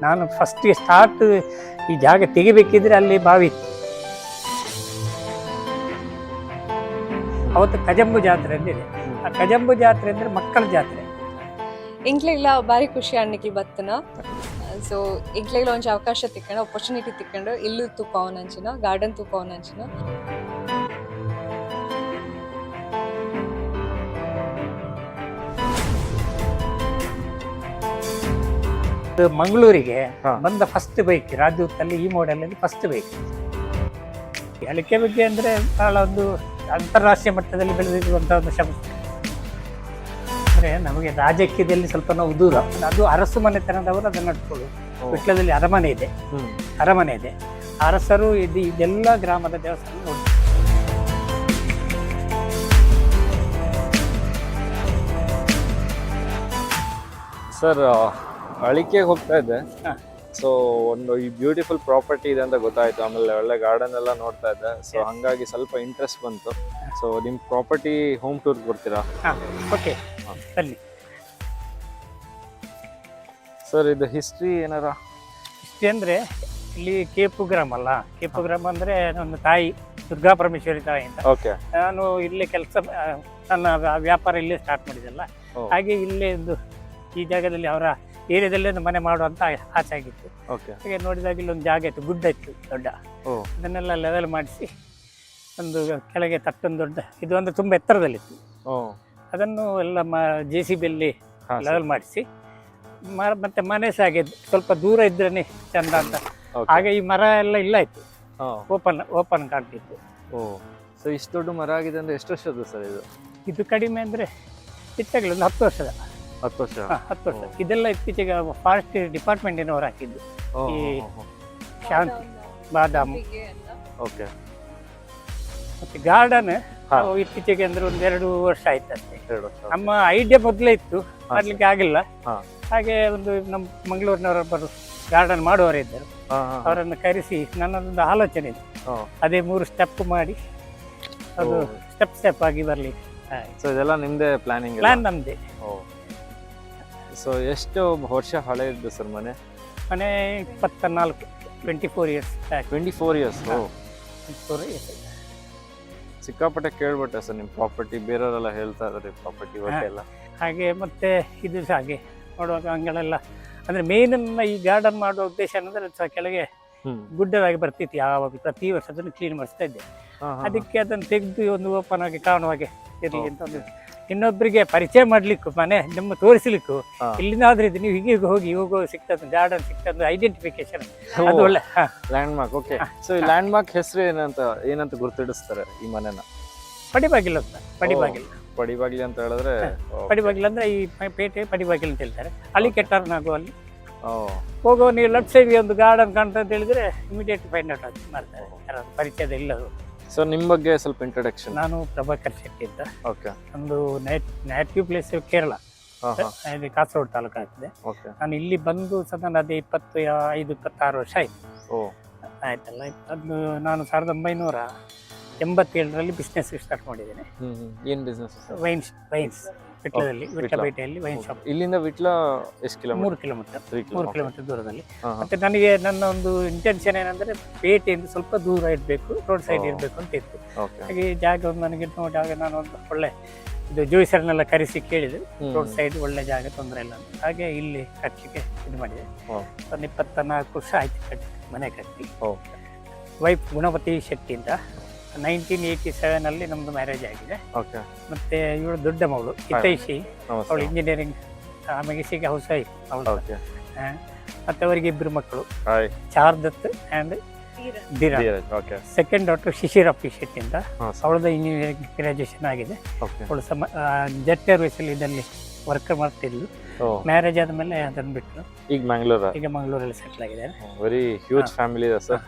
ನಾನು ಫಸ್ಟಿಗೆ ಸ್ಟಾರ್ಟ್ ಈ ಜಾಗ ತೆಗಿಬೇಕಿದ್ರೆ ಅಲ್ಲಿ ಬಾವಿ ಇತ್ತು. ಅವತ್ತು ಕಜಂಬು ಜಾತ್ರೆ ಅಂದಿದೆ. ಆ ಕಜಂಬು ಜಾತ್ರೆ ಅಂದರೆ ಮಕ್ಕಳ ಜಾತ್ರೆ. ಇಂಕ್ಲೆಗ್ಲ ಬಾರಿ ಖುಷಿ ಅಣ್ಣಕ್ಕೆ ಬತ್ತನ. ಸೊ ಇಂಕ್ಲೆಗ್ಲ ಒಂಚ ಅವಕಾಶ ತಿಕ್ಕೊಂಡು ಆಪರ್ಚುನಿಟಿ ತಿಕ್ಕೊಂಡು ಇಲ್ಲು ತೂಪವನ ಅಂಚಿನ ಗಾರ್ಡನ್ ತೂಪವನ ಅಂಚಿನ ಮಂಗಳೂರಿಗೆ ಬಂದ ಫಸ್ಟ್ ಬೈಕ್ ರಾಜದೂತಲ್ಲಿ ಈ ಮಾಡೆಲಲ್ಲಿ ಫಸ್ಟ್ ಬೈಕ್. ಅಳಿಕೆ ಬಗ್ಗೆ ಅಂದರೆ ಬಹಳ ಒಂದು ಅಂತಾರಾಷ್ಟ್ರೀಯ ಮಟ್ಟದಲ್ಲಿ ಬೆಳೆದಿರುವಂಥ ಒಂದು ಸಂಸ್ಥೆ. ಅಂದರೆ ನಮಗೆ ರಾಜಕೀಯದಲ್ಲಿ ಸ್ವಲ್ಪ ನಾವು ದೂರ. ಅದು ಅರಸು ಮನೆತನದವರು ಅದನ್ನು ನಡ್ಕೊಳ್ಳೋದು. ವಿಟ್ಲದಲ್ಲಿ ಅರಮನೆ ಇದೆ, ಅರಮನೆ ಇದೆ. ಅರಸರು ಇದೆಲ್ಲ ಗ್ರಾಮದ ದೇವಸ್ಥಾನ ನೋಡಿ. ಸರ್ ಅಳಿಕೆಗೆ ಹೋಗ್ತಾ ಇದ್ದೆ. ಸೊ ಒಂದು ಈ ಬ್ಯೂಟಿಫುಲ್ ಪ್ರಾಪರ್ಟಿ ಇದೆ ಅಂತ ಗೊತ್ತಾಯ್ತು. ಆಮೇಲೆ ಒಳ್ಳೆ ಗಾರ್ಡನ್ ಎಲ್ಲ ನೋಡ್ತಾ ಇದ್ದೆ. ಸೊ ಹಂಗಾಗಿ ಸ್ವಲ್ಪ ಇಂಟ್ರೆಸ್ಟ್ ಬಂತು. ಸೊ ನಿಮ್ಮ ಪ್ರಾಪರ್ಟಿ ಹೋಮ್ ಟೂರ್ ಕೊಡ್ತೀರಾ? ಓಕೆ, ಬನ್ನಿ ಸರ್. ಇದು ಹಿಸ್ಟ್ರಿ ಏನಾರ? ಹಿಸ್ಟ್ರಿ ಅಂದರೆ ಇಲ್ಲಿ ಕೇಪು ಗ್ರಾಮ ಅಲ್ಲ. ಕೇಪು ಗ್ರಾಮ ಅಂದರೆ ನನ್ನ ತಾಯಿ ದುರ್ಗಾ ಪರಮೇಶ್ವರಿ ತಾಯಿ ಅಂತ. ಓಕೆ. ನಾನು ಇಲ್ಲೇ ಕೆಲಸ, ನನ್ನ ವ್ಯಾಪಾರ ಇಲ್ಲೇ ಸ್ಟಾರ್ಟ್ ಮಾಡಿದ್ದಲ್ಲ. ಹಾಗೆ ಇಲ್ಲೇ ಒಂದು ಈ ಜಾಗದಲ್ಲಿ ಅವರ ಏರಿಯಾದಲ್ಲೇ ಒಂದು ಮನೆ ಮಾಡುವಂತ ಆಸೆ ಆಗಿತ್ತು. ಹಾಗೆ ನೋಡಿದಾಗ ಇಲ್ಲೊಂದು ಜಾಗ ಇತ್ತು, ಗುಡ್ಡ ಇತ್ತು ದೊಡ್ಡ. ಅದನ್ನೆಲ್ಲ ಲೆವೆಲ್ ಮಾಡಿಸಿ ಒಂದು ಕೆಳಗೆ ತಟ್ಟೊಂದು ದೊಡ್ಡ ಇದು ಒಂದು ತುಂಬ ಎತ್ತರದಲ್ಲಿತ್ತು. ಅದನ್ನು ಎಲ್ಲ JCB ಯಲ್ಲಿ ಲೆವೆಲ್ ಮಾಡಿಸಿ ಮತ್ತೆ ಮನೆ ಸಹ ಹಾಗೆ ಸ್ವಲ್ಪ ದೂರ ಇದ್ರೇನೆ ಚಂದ ಅಂತ. ಹಾಗೆ ಈ ಮರ ಎಲ್ಲ ಇಲ್ಲ ಇತ್ತು, ಓಪನ್ ಕಾಣ್ತಿತ್ತು. ಸೊ ಇಷ್ಟು ದೊಡ್ಡ ಮರ ಆಗಿದೆ ಅಂದ್ರೆ ಎಷ್ಟು ವರ್ಷದ್ದು ಸರ್ ಇದು? ಇದು ಕಡಿಮೆ ಅಂದರೆ ಇತ್ತಾಗಲಿ ಒಂದು 10 ವರ್ಷದ. 10 ವರ್ಷ. 10 ವರ್ಷ. ಇದೆಲ್ಲ ಇತ್ತೀಚೆಗೆ ಫಾರೆಸ್ಟ್ ಡಿಪಾರ್ಟ್ಮೆಂಟಿನವರು ಹಾಕಿದ್ದು. ಈ ಶಾಂತಿ ಬಾದಾಮು. ಓಕೆ. ಮತ್ತೆ ಗಾರ್ಡನ್ ಇತ್ತೀಚೆಗೆ ಅಂದ್ರೆ ಒಂದು 2 ವರ್ಷ ಆಯ್ತು ಅಷ್ಟೇ. ನಮ್ಮ ಐಡಿಯಾ ಮೊದಲೇ ಇತ್ತು, ಮಾಡ್ಲಿಕ್ಕೆ ಆಗಿಲ್ಲ. ಹಾಗೆ ಒಂದು ನಮ್ಮ ಮಂಗಳೂರಿನವರೊಬ್ಬರು ಗಾರ್ಡನ್ ಮಾಡುವವರೇ ಇದ್ದರು. ಅವರನ್ನು ಕರೆಸಿ ನನ್ನದೊಂದು ಆಲೋಚನೆ ಇದೆ. ಅದೇ 3 ಸ್ಟೆಪ್ ಮಾಡಿ ಅದು ಸ್ಟೆಪ್ ಆಗಿ ಬರಲಿ. ಸೊ ಇದೆಲ್ಲ ನಿಮ್ದೇ ಪ್ಲಾನಿಂಗ್? ಪ್ಲಾನ್ ನಮ್ದೇ. ಸೊ ಎಷ್ಟು ವರ್ಷ ಹಳೆ ಇದ್ದು ಸರ್ ಮನೆ? ಮನೆ 24 ಇಯರ್ಸ್. 24 ಇಯರ್ಸ್. 24 ಇಯರ್ಸ್. ಸಿಕ್ಕಾಪಟ್ಟೆ ಕೇಳ್ಬಿಟ್ಟೆ ಸರ್ ನಿಮ್ಮ ಪ್ರಾಪರ್ಟಿ. ಬೇರೆಯವರೆಲ್ಲ ಹೇಳ್ತಾ ಇದ್ದಾರೆ ಪ್ರಾಪರ್ಟಿ ಬಗ್ಗೆ ಎಲ್ಲ. ಹಾಗೆ ಮತ್ತೆ ಇದು ಸಹ ಹಾಗೆ ನೋಡುವಾಗ ಹಂಗಳೆಲ್ಲ ಅಂದ್ರೆ ಮೇನ್ ಈ ಗಾರ್ಡನ್ ಮಾಡುವ ಉದ್ದೇಶ ಅನ್ನೋದ್ರೆ ಕೆಳಗೆ ಗುಡ್ಡವಾಗಿ ಬರ್ತಿತ್ತು. ಯಾವಾಗ ಪ್ರತಿ ವರ್ಷ ಅದನ್ನು ಕ್ಲೀನ್ ಮಾಡಿಸ್ತಾ ಇದ್ದೆ. ಅದಕ್ಕೆ ಅದನ್ನು ತೆಗೆದು ಒಂದು ಓಪನ್ ಆಗಿ ಕಾಣುವಾಗೆ ಇರಲಿ ಅಂತ ಒಂದು ಇನ್ನೊಬ್ಬರಿಗೆ ಪರಿಚಯ ಮಾಡ್ಲಿಕ್ಕೂ ಮನೆ ನಮ್ಮ ತೋರಿಸ್ಲಿಕ್ಕೂ ಇಲ್ಲಿಂದಾದ್ರೂ ಇದು ನೀವು ಹೀಗೆ ಹೋಗಿ ಹೋಗೋ ಸಿಗ್ತದೆ ಗಾರ್ಡನ್ ಸಿಗ್ತದೆ ಐಡೆಂಟಿಫಿಕೇಶನ್. ಅದು ಒಳ್ಳೆ ಲ್ಯಾಂಡ್ ಮಾರ್ಕ್. ಓಕೆ. ಸೊ ಈ ಲ್ಯಾಂಡ್ ಮಾರ್ಕ್ ಹೆಸರು ಏನಂತ ಗುರುತಿಡಿಸ್ತಾರೆ ಈ ಮನೆನ? ಪಡಿಬಾಗಿಲು ಅಂತ. ಪಡಿಬಾಗಿಲು ಅಂತ ಹೇಳಿದ್ರೆ ಪಡಿಬಾಗಿಲು ಅಂದ್ರೆ ಈ ಪೇಟೆ ಪಡಿಬಾಗಿಲು ಅಂತ ಹೇಳ್ತಾರೆ. ಅಲ್ಲಿ ಕೆಟ್ಟರ್ನಾಗು ಅಲ್ಲಿ ಹೋಗೋ ನೀವು ಲೆಫ್ಟ್ ಸೈಡ್ಗೆ ಒಂದು ಗಾರ್ಡನ್ ಕಾಣ್ತಾ ಅಂತ ಹೇಳಿದ್ರೆ ಇಮಿಡಿಯೇಟ್ ಫೈಂಡ್ ಔಟ್ ಮಾಡ್ತಾರೆ ಯಾರಾದ್ರು ಪರಿಚಯದ ಇಲ್ಲದು. ಸೊ ನಿಮ್ಮ ಬಗ್ಗೆ ಸ್ವಲ್ಪ ಇಂಟ್ರೊಡಕ್ಷನ್. ನಾನು ಪ್ರಭಾಕರ್ ಶೆಟ್ಟಿ ಅಂತ. ಓಕೆ. ಒಂದು ನೇಟಿವ್ ಪ್ಲೇಸ್ ಕೇರಳ, ಕಾಸರಗೋಡು ತಾಲೂಕು ಆಗ್ತದೆ. ನಾನು ಇಲ್ಲಿ ಬಂದು ಸದನ ಅದೇ 25-26 ವರ್ಷ ಆಯ್ತು. ಆಯ್ತಲ್ಲ. ಅದು ನಾನು 1987ರಲ್ಲಿ ಬಿಸ್ನೆಸ್ ಸ್ಟಾರ್ಟ್ ಮಾಡಿದ್ದೇನೆ. ಏನು ಬಿಸ್ನೆಸ್? ವೈನ್ಸ್ ವಿಟ್ಲದಲ್ಲಿ, ವಿಟ್ಲಪೇಟೆಯಲ್ಲಿ ವೈನ್ ಶಾಪ್. ಇಲ್ಲಿಂದ ವಿಟ್ಲ ಎಷ್ಟು ಕಿಲೋಮೀಟರ್? 3 ಕಿಲೋಮೀಟರ್ ದೂರದಲ್ಲಿ. ಮತ್ತೆ ನನಗೆ ನನ್ನ ಒಂದು ಇಂಟೆನ್ಷನ್ ಏನಂದ್ರೆ ಪೇಟೆಯಿಂದ ಸ್ವಲ್ಪ ದೂರ ಇರಬೇಕು, ರೋಡ್ ಸೈಡ್ ಇರಬೇಕು ಅಂತ ಇತ್ತು. ಹಾಗೆ ಜಾಗ ಒಂದು ನನಗೆ ನೋಡಿದಾಗ ನಾನು ಒಂದು ಒಳ್ಳೆ ಇದು ಜೋಯಿಸರ್ನೆಲ್ಲ ಕರೆಸಿ ಕೇಳಿದೆ, ರೋಡ್ ಸೈಡ್ ಒಳ್ಳೆ ಜಾಗ, ತೊಂದರೆ ಇಲ್ಲ ಅಂತ. ಹಾಗೆ ಇಲ್ಲಿ ಕಟ್ಟಲಿಕ್ಕೆ ಇದು ಮಾಡಿದೆ. 24 ವರ್ಷ ಆಯ್ತು ಮನೆ ಕಟ್ಟಿ. ವೈಫ್ ಗುಣವತಿ ಶೆಟ್ಟಿ ಅಂತ. 1987ನಲ್ಲಿ ನಮ್ದು ಮ್ಯಾರೇಜ್ ಆಗಿದೆ. ಮತ್ತೆ ಇವಳು ದೊಡ್ಡ ಮಗಳು ಹಿತೈಷಿ, ಅವಳು ಇಂಜಿನಿಯರಿಂಗ್, ಆಮೇಲೆ ಸಿಗ ಹೌಸ್ ವೈಫ್ ಅವಳು. ಮತ್ತೆ ಅವರಿಗೆ 2 ಮಕ್ಕಳು, Chardatt and Dheeraj. Second doctor Shishirappi Shetty ಅಂತ. ಅವಳದು ಇಂಜಿನಿಯರಿಂಗ್ ಗ್ರಾಜುಯೇಷನ್ ಆಗಿದೆ. ಅವಳು ಜೆಟ್ ಏರ್ವೇಸಲ್ಲಿ ಇದರಲ್ಲಿ ವರ್ಕ್ ಮಾಡ್ತಿದ್ಲು. ಮ್ಯಾರೇಜ್ ಆದ್ಮೇಲೆ ಅದನ್ನು ಬಿಟ್ಟು ಈಗ ಮಂಗಳೂರಲ್ಲಿ ಸೆಟ್ಲ್ ಆಗಿದ್ದಾರೆ. ವೆರಿ ಹ್ಯೂಜ್ ಫ್ಯಾಮಿಲಿ ಇದೆ ಸರ್.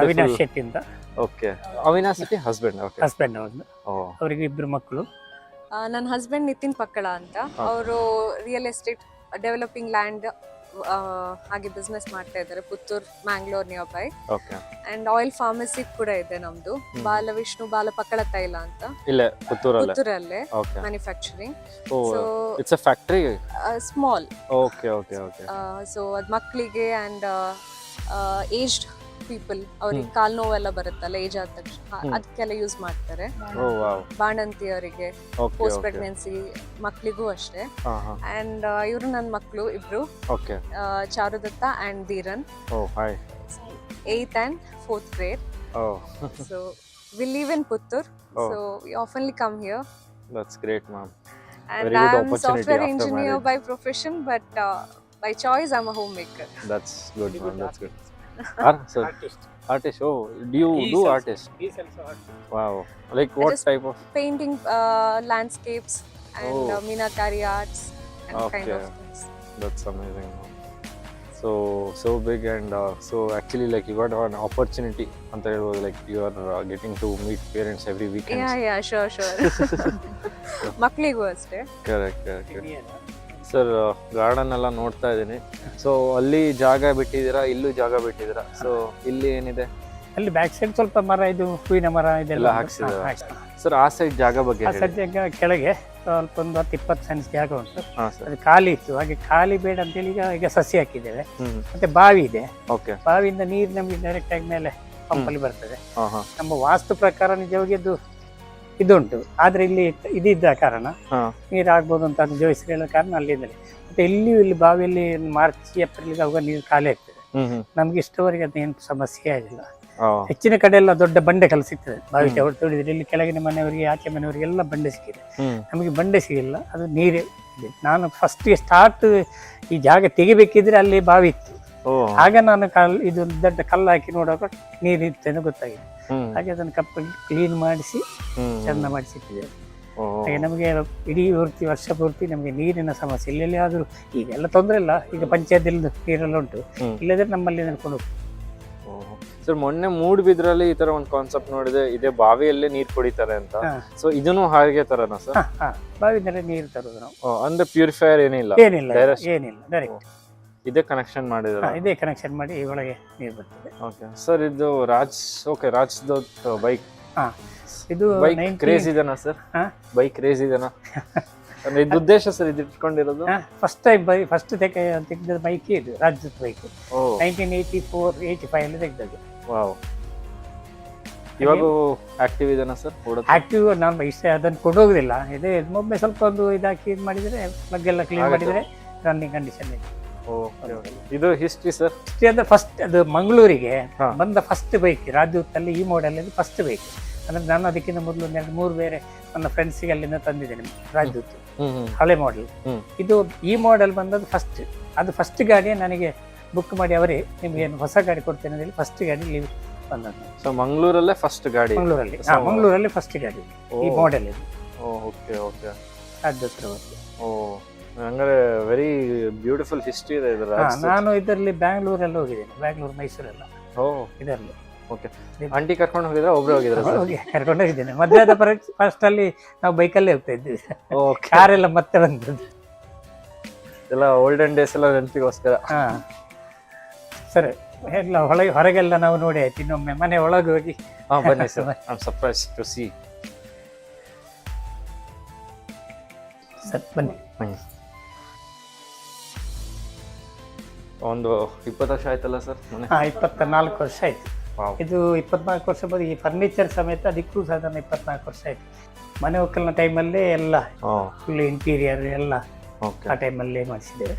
ಅವಿನಾಶ್ ಶೆಟ್ಟಿ ಅಂತ. ಓಕೆ. ಅವಿನಾಶ್ ಶೆಟ್ಟಿ ಹಸ್ಬೆಂಡ್ ಅವ್ರದ್ದು. ಅವರಿಗೆ 2 ಮಕ್ಕಳು. ನನ್ನ ಹಸ್ಬೆಂಡ್ ನಿತಿನ್ ಪಕ್ಕಳ ಅಂತ. ಅವರು ರಿಯಲ್ ಎಸ್ಟೇಟ್, ಡೆವಲಪಿಂಗ್ ಲ್ಯಾಂಡ್, ಹಾಗೆ ಬಿಸ್ನೆಸ್ ಮಾಡ್ತಾ ಇದ್ದಾರೆ Puttur Mangalore near by. Okay. And oil pharmacy ಕೂಡ ಇದೆ ನಮ್ದು, ಬಾಲವಿಷ್ಣು ಬಾಲ ಪಕ್ಕಳ ತೈಲ ಅಂತ, ಇಲ್ಲೇ ಪುತ್ತೂರಲ್ಲೇ ಪುತ್ತೂರಲ್ಲೇ manufacturing. So it's a factory. Small. Okay okay okay. So ಅದು ಮಕ್ಕಳಿಗೆ ಅಂಡ್ ಏಜ್ಡ್ ಪೀಪಲ್, ಅವ್ರಿಗೆ ಕಾಲ್ ನೋವೆಲ್ಲ ಬರುತ್ತಲ್ಲ ಏಜ್ ಆದ ತಕ್ಷಣ, ಅದಕ್ಕೆಲ್ಲ ಯೂಸ್ ಮಾಡ್ತಾರೆ. ಬಾಣಂತಿಯವರಿಗೆ, ಪೋಸ್ಟ್ ಪ್ರೆಗ್ನೆನ್ಸಿ ಮಕ್ಕಳಿಗೂ ಅಷ್ಟೇ. ಅಂಡ್ ಇವರು ನನ್ನ ಮಕ್ಕಳು ಇಬ್ರು, Charudatta and Dheeran, 8th and 4th grade. So we live in Puttur, so we oftenly come here. That's great, ma'am. And I'm a software engineer by profession, but by choice I'm a homemaker. That's good, ma'am. That's good. Artist. Oh, do you do artist? He's also artist. Wow. Like what type of? Painting landscapes and Meenakari arts and kind of things. That's amazing. So big and so actually like you got an opportunity. Anta helbodu, like you are getting to meet parents every weekend. Yeah, sure. ಮಕ್ಕಳಿಗೂ ಅಷ್ಟೇ. Correct. Sir garden ಎಲ್ಲ ನೋಡ್ತಾ ಇದ್ದೀನಿ. So ಅಲ್ಲಿ ಜಾಗ ಬಿಟ್ಟಿದ್ದೀರಾ, ಇಲ್ಲೂ ಜಾಗ ಬಿಟ್ಟಿದ್ದೀರಾ. So ಇಲ್ಲಿ ಏನಿದೆ? ಅಲ್ಲಿ ಬ್ಯಾಕ್ ಸೈಡ್ ಸ್ವಲ್ಪ ಮರ, ಇದು ಹೂವಿನ ಮರ ಇದೆಲ್ಲ ಹಾಕ್ಸಿದ್ದೀರಾ. ಸರ್ ಆ ಸೈಡ್ ಜಾಗ ಬಗ್ಗೆ ಆ ಸೈಡ್ ಜಾಗ ಕೆಳಗೆ ಸ್ವಲ್ಪ ಒಂದು 10-20 ಸೆನ್ಸ್ ಜಾಗ ಉಂಟು. ಅದು ಖಾಲಿ ಇತ್ತು, ಹಾಗೆ ಖಾಲಿ ಬೇಡ ಅಂತೇಳಿ ಈಗ ಸಸಿ ಹಾಕಿದ್ದೇವೆ. ಮತ್ತೆ ಬಾವಿ ಇದೆ. ಬಾವಿಯಿಂದ ನೀರು ನಮಗೆ ಡೈರೆಕ್ಟ್ ಆಗಿ ಮೇಲೆ ಪಂಪಲ್ಲಿ ಬರ್ತದೆ. ನಮ್ಮ ವಾಸ್ತು ಪ್ರಕಾರ ನಿಜವಾಗಿ ಇದುಂಟು, ಆದ್ರೆ ಇಲ್ಲಿ ಇದಿದ್ದ ಕಾರಣ ನೀರು ಆಗ್ಬೋದು ಅಂತ ಅದು ಜೋಯಿಸ್ರಿ ಹೇಳೋ ಕಾರಣ ಅಲ್ಲಿಂದಲೇ. ಮತ್ತೆ ಇಲ್ಲಿ ಬಾವಿಯಲ್ಲಿ ಮಾರ್ಚ್ ಏಪ್ರಿಲ್ಗೆ ಅವಾಗ ನೀರು ಖಾಲಿ ಆಗ್ತದೆ. ನಮ್ಗೆ ಇಷ್ಟವರೆಗೆ ಅದೇನು ಸಮಸ್ಯೆ ಆಗಿಲ್ಲ. ಹೆಚ್ಚಿನ ಕಡೆ ಎಲ್ಲ ದೊಡ್ಡ ಬಂಡೆ ಕಲ್ಲು ಸಿಗ್ತದೆ, ಬಾವಿ ತೊಡಿದ್ರೆ. ಇಲ್ಲಿ ಕೆಳಗಿನ ಮನೆಯವರಿಗೆ ಆಚೆ ಮನೆಯವರಿಗೆ ಎಲ್ಲ ಬಂಡೆ ಸಿಕ್ಕಿದೆ, ನಮಗೆ ಬಂಡೆ ಸಿಗಿಲ್ಲ. ಅದು ನೀರೇ ಇದೆ. ನಾನು ಫಸ್ಟ್ಗೆ ಸ್ಟಾರ್ಟ್ ಈ ಜಾಗ ತೆಗಿಬೇಕಿದ್ರೆ ಅಲ್ಲಿ ಬಾವಿ ಇತ್ತು. ಆಗ ನಾನು ಇದು ದೊಡ್ಡ ಕಲ್ಲು ಹಾಕಿ ನೋಡುವಾಗ ನೀರು ಇತ್ತೇನೋ ಗೊತ್ತಾಗಿದೆ. ಹಾಗೆ ಅದನ್ನು ಕ್ಲೀನ್ ಮಾಡಿಸಿ ಚಂದ ಮಾಡಿಸಿಟ್ಟಿದ್ದೇವೆ. ಹಾಗೆ ನಮಗೆ ಇಡೀ ವರ್ಷ ಪೂರ್ತಿ ನಮಗೆ ನೀರಿನ ಸಮಸ್ಯೆ ಎಲ್ಲೆಲ್ಲಿ ಆದರೂ ಈಗೆಲ್ಲ ತೊಂದರೆ ಇಲ್ಲ. ಈಗ ಪಂಚಾಯತ್ ನೀರೆಲ್ಲ ಉಂಟು, ಇಲ್ಲದ್ರೆ ನಮ್ಮಲ್ಲಿ ನಡ್ಕೊಂಡು ಹೋಗ್ತೀವಿ. ಸರ್ ಮೊನ್ನೆ ಮೂಡುಬಿದ್ರಲ್ಲಿ ಈ ತರ ಒಂದು ಕಾನ್ಸೆಪ್ಟ್ ನೋಡಿದೆ, ಇದೇ ಬಾವಿಯಲ್ಲೇ ನೀರು ಕುಡಿತಾರೆ ಅಂತ. ಸೊ ಇದನ್ನು ಹಾಗೆ ತರನಾ ಸರ್? ಬಾವಿಯಿಂದಲೇ ನೀರು ತರೋದು ನಾವು. ಅಂದ್ರೆ ಪ್ಯೂರಿಫೈಯರ್ ಏನಿಲ್ಲ? ಏನಿಲ್ಲ, ಡೈರೆಕ್ಟ್ ಇದೇ ಕನೆಕ್ಷನ್ ಮಾಡಿದ್ರೆ? ಇದೇ ಕನೆಕ್ಷನ್ ಮಾಡಿ ಒಳಗೆ ನೀರು ಬರ್ತದೆ. ಓಕೆ ಸರ್, ಇದು ರಾಜ್ದು ಬೈಕ್, ಇದು ಬೈಕ್ ಕ್ರೇಜ್ ಇದೆನಾ ಸರ್? ಬೈಕ್ ಕ್ರೇಜ್ ಇದೆನಾ? ಇದು ಉದ್ದೇಶ ಸರ್ ಇದು ಇಟ್ಕೊಂಡಿರೋದು? ಫಸ್ಟ್ ತೆಗೆದ ಬೈಕ್ ಇದು ರಾಜ್ಯದ ಬೈಕ್. 1984-85 ಅಲ್ಲಿ ತೆಗೆದದ್ದು. ವಾವ್. ಇವಾಗ ಆಕ್ಟಿವ್ ಇದೆನಾ ಸರ್? ಆಕ್ಟಿವ್ ನಾನು ಅದನ್ನು ಕೊಡೋದಿಲ್ಲ. ಇದೇ ಒಮ್ಮೆ ಸ್ವಲ್ಪ ಒಂದು ಇದಾಕಿ ಇದು ಮಾಡಿದರೆ, ಪ್ಲಗ್ ಎಲ್ಲ ಕ್ಲೀನ್ ಮಾಡಿದರೆ ರನ್ನಿಂಗ್ ಕಂಡೀಷನ್ ಇದೆ. ಇದು ಹಿಸ್ಟ್ರಿ ಸರ್? ಹಿಸ್ಟ್ರಿ ಅಂದ್ರೆ ಫಸ್ಟ್ ಅದು ಮಂಗಳೂರಿಗೆ ಬಂದ ಫಸ್ಟ್ ಬೈಕ್ ರಾಜದೂತಲ್ಲಿ. ಈ ಮಾಡೆಲ್ ಫಸ್ಟ್ ಬೈಕ್ ಅಂದ್ರೆ ನಾನು ಅದಕ್ಕಿಂತ ಮೊದಲು 2-3 ಬೇರೆ ನನ್ನ ಫ್ರೆಂಡ್ಸಿಗೆ ಅಲ್ಲಿಂದ ತಂದಿದ್ದೇನೆ ರಾಜದೂತ್, ಹಳೆ ಮಾಡೆಲ್. ಇದು ಈ ಮಾಡೆಲ್ ಬಂದದ್ದು ಫಸ್ಟ್. ಅದು ಫಸ್ಟ್ ಗಾಡಿ ನನಗೆ ಬುಕ್ ಮಾಡಿ ಅವರೇ ನಿಮ್ಗೆ ಹೊಸ ಗಾಡಿ ಕೊಡ್ತೇನೆ ಅಂತ ಹೇಳಿ ಫಸ್ಟ್ ಗಾಡಿ ಲೀವ್ ಬಂದದ್ದು. ಸೊ ಮಂಗಳೂರಲ್ಲೇ ಫಸ್ಟ್ ಗಾಡಿ? ಮಂಗಳೂರಲ್ಲಿ ಫಸ್ಟ್ ಗಾಡಿ ಈ ಮಾಡೆಲ್ ಇದು. ಓಕೆ. ರಾಜದೂತ್. ಹಂಗಾರೆ ವೆರಿ ಬ್ಯೂಟಿಫುಲ್ ಹಿಸ್ಟ್ರಿ ಇದೆ ಇದರ. ನಾನು ಇದರಲ್ಲಿ ಬ್ಯಾಂಗ್ಳೂರಲ್ಲಿ ಹೋಗಿದ್ದೇನೆ, ಬ್ಯಾಂಗ್ಳೂರ್ ಮೈಸೂರೆಲ್ಲ ಇದರಲ್ಲಿ. ಓಕೆ. ಆಂಟಿ ಕರ್ಕೊಂಡು ಹೋಗಿದ್ರೆ ಒಬ್ರು ಹೋಗಿದ್ರೆ? ಕರ್ಕೊಂಡು ಹೋಗಿದ್ದೇನೆ. ಮಧ್ಯಾಹ್ನದ ಫಸ್ಟ್ ಅಲ್ಲಿ ನಾವು ಬೈಕಲ್ಲೇ ಹೋಗ್ತಾ ಇದ್ವಿ, ಕಾರೆಲ್ಲ ಮತ್ತೆ ಬಂದದ್ದು. ಎಲ್ಲ ಓಲ್ಡನ್ ಡೇಸ್ ಎಲ್ಲ ನೆನಪಿಗೋಸ್ಕರ. ಸರಿ, ಎಲ್ಲ ಹೊರಗೆಲ್ಲ ನಾವು ನೋಡಿ ಆಯ್ತು. ಇನ್ನೊಮ್ಮೆ ಮನೆ ಒಳಗೆ ಹೋಗಿ ಬನ್ನಿ sir, I am surprised to see. Sir ಬನ್ನಿ. ಒಂದು 20 ವರ್ಷ ಆಯ್ತಲ್ಲ ಸರ್? 24 ವರ್ಷ ಆಯ್ತು. ಇದು 24 ವರ್ಷ ಬಂದು ಈ ಫರ್ನಿಚರ್ ಸಮೇತ ಅದಕ್ಕೂ ಸಾಧಾರಣ 24 ವರ್ಷ ಆಯ್ತು. ಮನೆ ಒಕ್ಕಲಿನ ಟೈಮಲ್ಲೇ ಎಲ್ಲ ಫುಲ್ ಇಂಟೀರಿಯರ್ ಎಲ್ಲ ಆ ಟೈಮಲ್ಲೇ ಮಾಡಿಸಿದ್ದೇವೆ.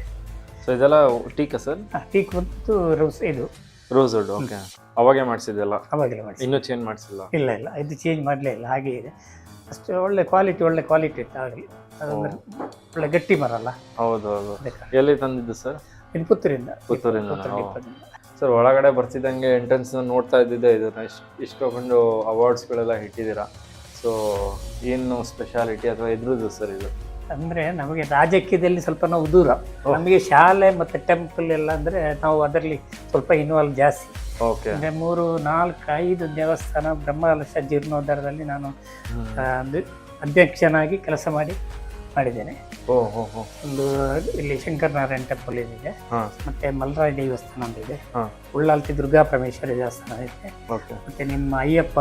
ಸೊ ಇದೆಲ್ಲ ಟೀಕಾ ಸರ್? ಟೀಕ್ ಬಂತು ಇದು ರೋಸ್ವುಡ್. ಓಕೆ. ಅವಾಗೇ ಮಾಡಿಸಿದ್ದೆಲ್ಲ? ಅವಾಗಲೇ ಮಾಡಿಸಿ. ಇನ್ನೂ ಚೇಂಜ್ ಮಾಡಿಸಿಲ್ಲ? ಇಲ್ಲ, ಇದು ಚೇಂಜ್ ಮಾಡಲೇ ಇಲ್ಲ, ಹಾಗೆ ಇದೆ ಅಷ್ಟು. ಒಳ್ಳೆ ಕ್ವಾಲಿಟಿ ಇತ್ತು ಆಗಲಿ. ಅದಂದ್ರೆ ಒಳ್ಳೆ ಗಟ್ಟಿ ಮರ ಅಲ್ಲ? ಹೌದು. ಎಲ್ಲಿ ತಂದಿದ್ದು ಸರ್? ಇದು ಪುತ್ತೂರಿಂದ. ಸರ್ ಒಳಗಡೆ ಬರ್ತಿದ್ದಂಗೆ ಎಂಟ್ರೆನ್ಸ್ ನೋಡ್ತಾ ಇದ್ದಿದ್ದೆ ಇದನ್ನ ಇಷ್ಟೊಂದು ಅವಾರ್ಡ್ಸ್ಗಳೆಲ್ಲ ಇಟ್ಟಿದ್ದೀರಾ. ಸೊ ಏನು ಸ್ಪೆಷಾಲಿಟಿ ಅಥವಾ ಇದ್ರದ್ದು ಸರ್ ಇದು? ಅಂದರೆ ನಮಗೆ ರಾಜಕೀಯದಲ್ಲಿ ಸ್ವಲ್ಪ ನಾವು ದೂರ. ನಮಗೆ ಶಾಲೆ ಮತ್ತು ಟೆಂಪಲ್ ಎಲ್ಲ ಅಂದರೆ ನಾವು ಅದರಲ್ಲಿ ಸ್ವಲ್ಪ ಇನ್ವಾಲ್ವ್ ಜಾಸ್ತಿ. ಓಕೆ. ಅಂದರೆ 3, 4, 5 ದೇವಸ್ಥಾನ ಬ್ರಹ್ಮಕಲಶ ಜೀರ್ಣೋದ್ಧಾರದಲ್ಲಿ ನಾನು ಅಧ್ಯಕ್ಷನಾಗಿ ಕೆಲಸ ಮಾಡಿ ಮಾಡಿದ್ದೇನೆ. ಒಂದು ಇಲ್ಲಿ ಶಂಕರನಾರಾಯಣ ಟೆಂಪಲ್ ಇದೆ, ಮತ್ತೆ ಮಲ್ರಾಯ ದೇವಸ್ಥಾನ ಅಂತ ಇದೆ, ಉಳ್ಳಾಲ್ತಿ ದುರ್ಗಾ ಪರಮೇಶ್ವರಿ ದೇವಸ್ಥಾನ ಇದೆ, ಮತ್ತೆ ನಿಮ್ಮ ಅಯ್ಯಪ್ಪ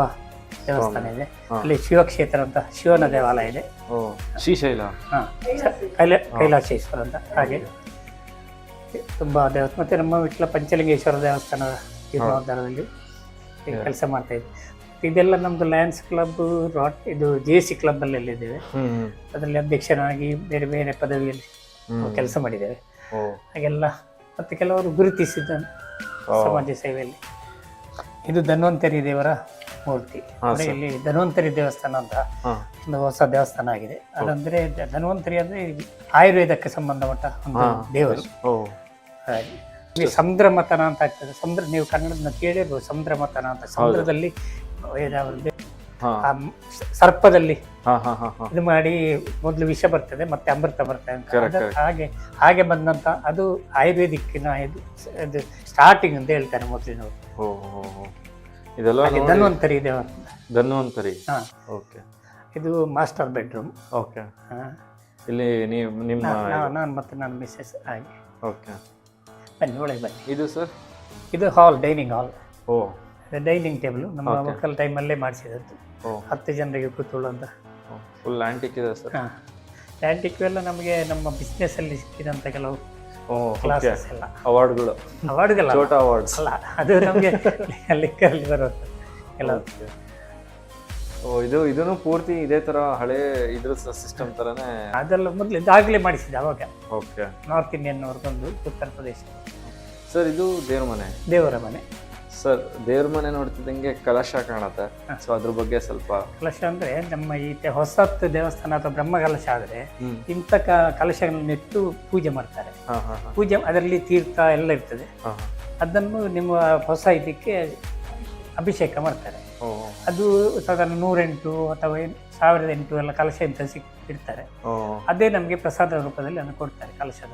ದೇವಸ್ಥಾನ ಇದೆ, ಅಲ್ಲಿ ಶಿವಕ್ಷೇತ್ರ ಅಂತ ಶಿವನ ದೇವಾಲಯ ಇದೆ, ಶ್ರೀಶೈಲ, ಕೈಲಾಸೇಶ್ವರ ಅಂತ, ಹಾಗೆ ತುಂಬಾ ದೇವಸ್ಥಾನ. ಮತ್ತೆ ನಮ್ಮ ವಿಟ್ಲ ಪಂಚಲಿಂಗೇಶ್ವರ ದೇವಸ್ಥಾನ ಜೀರ್ಣೋದ್ಧಾರದಲ್ಲಿ ಕೆಲಸ ಮಾಡ್ತಾ ಇದ್ದೆ. ಇದೆಲ್ಲ ನಮ್ದು ಲಯನ್ಸ್ ಕ್ಲಬ್ ಇದು JC ಕ್ಲಬ್ ಅಲ್ಲಿ ಇದ್ದೇವೆ, ಅದರಲ್ಲಿ ಅಧ್ಯಕ್ಷನಾಗಿ ಬೇರೆ ಬೇರೆ ಪದವಿಯಲ್ಲಿ ಕೆಲಸ ಮಾಡಿದ್ದೇವೆ. ಹಾಗೆಲ್ಲ ಮತ್ತೆ ಕೆಲವರು ಗುರುತಿಸಿದ ಸಮಾಜ ಸೇವೆಯಲ್ಲಿ. ಇದು ಧನ್ವಂತರಿ ದೇವರ ಮೂರ್ತಿ, ಇಲ್ಲಿ ಧನ್ವಂತರಿ ದೇವಸ್ಥಾನ ಅಂತ ಒಂದು ಹೊಸ ದೇವಸ್ಥಾನ ಆಗಿದೆ. ಅದಂದ್ರೆ ಧನ್ವಂತರಿ ಅಂದ್ರೆ ಆಯುರ್ವೇದಕ್ಕೆ ಸಂಬಂಧಪಟ್ಟ ಒಂದು ದೇವರು. ಸಮುದ್ರ ಮಥನ ಅಂತ ಆಗ್ತದೆ. ಸಮುದ್ರ, ನೀವು ಕನ್ನಡದ ಕೇಳಿರ್ಬೋದು, ಸಮುದ್ರ ಮಥನ ಅಂತ. ಸಮುದ್ರದಲ್ಲಿ ಸರ್ಪದಲ್ಲಿ ಇದು ಮಾಡಿ ಮೊದಲು ವಿಷ ಬರ್ತದೆ, ಮತ್ತೆ ಅಮೃತ ಬರ್ತದೆ ಅಂತ. ಹಾಗೆ ಬಂದಂತ ಅದು ಆಯುರ್ವೇದಿಕ್ಕಿನ ಇದು ಸ್ಟಾರ್ಟಿಂಗ್ ಅಂತ ಹೇಳ್ತಾರೆ ಮೊದಲಿನವರು. ಧನ್ವಂತರಿ ದೇವ, ಧನ್ವಂತರಿ. ಇದು ಮಾಸ್ಟರ್ ಬೆಡ್ರೂಮ್. ಇಲ್ಲಿ ನೀವು ನಿಮ್ಮ ನಾನು ಮತ್ತೆ ನನ್ನ ಮಿಸ್ಸೆಸ್. ಹಾಗೆ ಬನ್ನಿ, ಒಳಗೆ ಬನ್ನಿ. ಇದು ಸರ್, ಇದು ಹಾಲ್, ಡೈನಿಂಗ್ ಹಾಲ್. ಡೈನಿಂಗ್ ಟೇಬಲ್ ನಮ್ಮ ಮಕ್ಕಳ ಟೈಮಲ್ಲೇ ಮಾಡಿಸಿದದ್ದು, 10 ಜನರಿಗೆ ಕೂತ್ಕೊಳ್ಳುವಂತ. ಫುಲ್ ಆಂಟಿಕ್ ಇದೆ ಸರ್. ಆಂಟಿಕ್ ಎಲ್ಲ ನಮಗೆ ನಮ್ಮ ಬಿಸ್ನೆಸ್ ಅಲ್ಲಿ ಸಿಕ್ಕಿದಂತ ಕೆಲವು ಕ್ಲಾಸಸ್ ಎಲ್ಲ ಅವಾರ್ಡ್ಗಳು ಅಲ್ಲ, ಅದು ನಮಗೆ ಲೆಕ್ಕಲ್ಲಿ ಬರುತ್ತೆ ಕೆಲವು. ಇದನ್ನು ಪೂರ್ತಿ ಇದೇ ತರ ಹಳೆ ಇದ್ರ ಸಿಸ್ಟಮ್ ತರನೇ. ಅದೆಲ್ಲ ಮೊದಲು ಇದಾಗಲೇ ಮಾಡಿಸಿದೆ ಅವಾಗ. ನಾರ್ತ್ ಇಂಡಿಯನ್ ಅವ್ರಿಗೊಂದು ಉತ್ತರ ಪ್ರದೇಶ. ಸರ್ ಇದು ದೇವರ ಮನೆ. ಸರ್ ದೇವ್ರ ಮನೆ ನೋಡ್ತಿದ್ದಂಗೆ ಕಲಶ ಕಾಣುತ್ತೆ, ಸೊ ಅದ್ರ ಬಗ್ಗೆ ಸ್ವಲ್ಪ. ಕಲಶ ಅಂದ್ರೆ ನಮ್ಮ ಈ ಹೊಸತ್ತು ದೇವಸ್ಥಾನ ಅಥವಾ ಬ್ರಹ್ಮ ಕಲಶ ಆದ್ರೆ ಇಂಥ ಕಲಶಗಳನ್ನು ಇಟ್ಟು ಪೂಜೆ ಮಾಡ್ತಾರೆ. ಪೂಜೆ ಅದರಲ್ಲಿ ತೀರ್ಥ ಎಲ್ಲ ಇರ್ತದೆ, ಅದನ್ನು ನಿಮ್ಮ ಹೊಸ ಇದಕ್ಕೆ ಅಭಿಷೇಕ ಮಾಡ್ತಾರೆ. ಅದು ಸಾಧಾರಣ 108 ಅಥವಾ 1008 ಎಲ್ಲ ಕಲಶ ಅಂತ ಇಡ್ತಾರೆ. ಅದೇ ನಮಗೆ ಪ್ರಸಾದ ರೂಪದಲ್ಲಿ ಅದನ್ನು ಕೊಡ್ತಾರೆ ಕಲಶದ.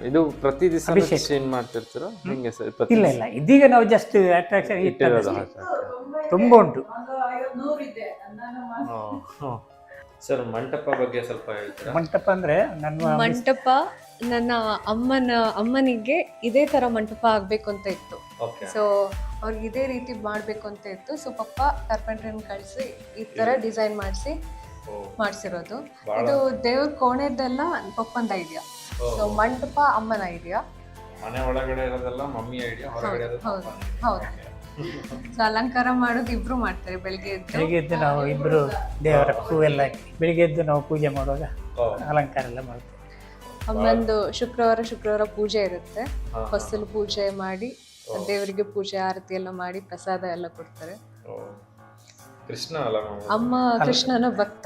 ಇದು ಪ್ರತಿ ದಿವಸ ಚೇಂಜ್ ಮಾಡ್ತಿರ್ತೀರಾ? ಇಲ್ಲ, ಇದೀಗ ನಾವು ಜಸ್ಟ್ ಅಟ್ರಾಕ್ಷನ್ ತುಂಬಾ ಉಂಟು. ಸರ್ ಮಂಟಪ ಬಗ್ಗೆ ಸ್ವಲ್ಪ ಹೇಳ್ತೀರಾ? ಮಂಟಪ ಅಂದ್ರೆ ನನ್ನ ಅಮ್ಮನಿಗೆ ಇದೇ ತರ ಮಂಟಪ ಆಗ್ಬೇಕು ಅಂತ ಇತ್ತು. ಸೊ ಅವ್ರಿಗೆ ಇದೇ ರೀತಿ ಮಾಡ್ಬೇಕು ಅಂತ ಇತ್ತು. ಸೊ ಪಪ್ಪ ಕಾರ್ಪೆಂಟ್ರನ್ನ ಕಳಿಸಿ ಈ ತರ ಡಿಸೈನ್ ಮಾಡಿಸಿರೋದು. ಇದು ದೇವ್ರ ಕೋಣೆದೆಲ್ಲ ಪಪ್ಪಂದ ಐಡಿಯಾ. ಸೊ ಮಂಟಪ ಅಮ್ಮನ ಐಡಿಯಾ. ಮನೆ ಒಳಗಡೆ ಇರೋದೆಲ್ಲ ಮಮ್ಮಿ ಐಡಿಯಾ, ಹೊರಗಡೆ ಹೌದು. ಸೊ ಅಲಂಕಾರ ಮಾಡೋದು ಇಬ್ರು ಮಾಡ್ತಾರೆ. ಬೆಳಿಗ್ಗೆ ಎದ್ದು ನಾವು ಇಬ್ರು ದೇವರ ಹೂವೆಲ್ಲ ಹಾಕಿ ಬೆಳಿಗ್ಗೆ ಎದ್ದು ನಾವು ಪೂಜೆ ಮಾಡುವಾಗ ಅಲಂಕಾರ ಎಲ್ಲ ಮಾಡ್ತೇವೆ. ಅಮ್ಮಂದು ಶುಕ್ರವಾರ ಪೂಜೆ ಇರುತ್ತೆ. ಹೊಸಲು ಪೂಜೆ ಮಾಡಿ ದೇವರಿಗೆ ಪೂಜೆ ಆರತಿ ಎಲ್ಲ ಮಾಡಿ ಪ್ರಸಾದ ಎಲ್ಲ ಕೊಡ್ತಾರೆ. ಕೃಷ್ಣ ಅಲ್ಲ, ಅಮ್ಮ ಕೃಷ್ಣನ ಭಕ್ತ.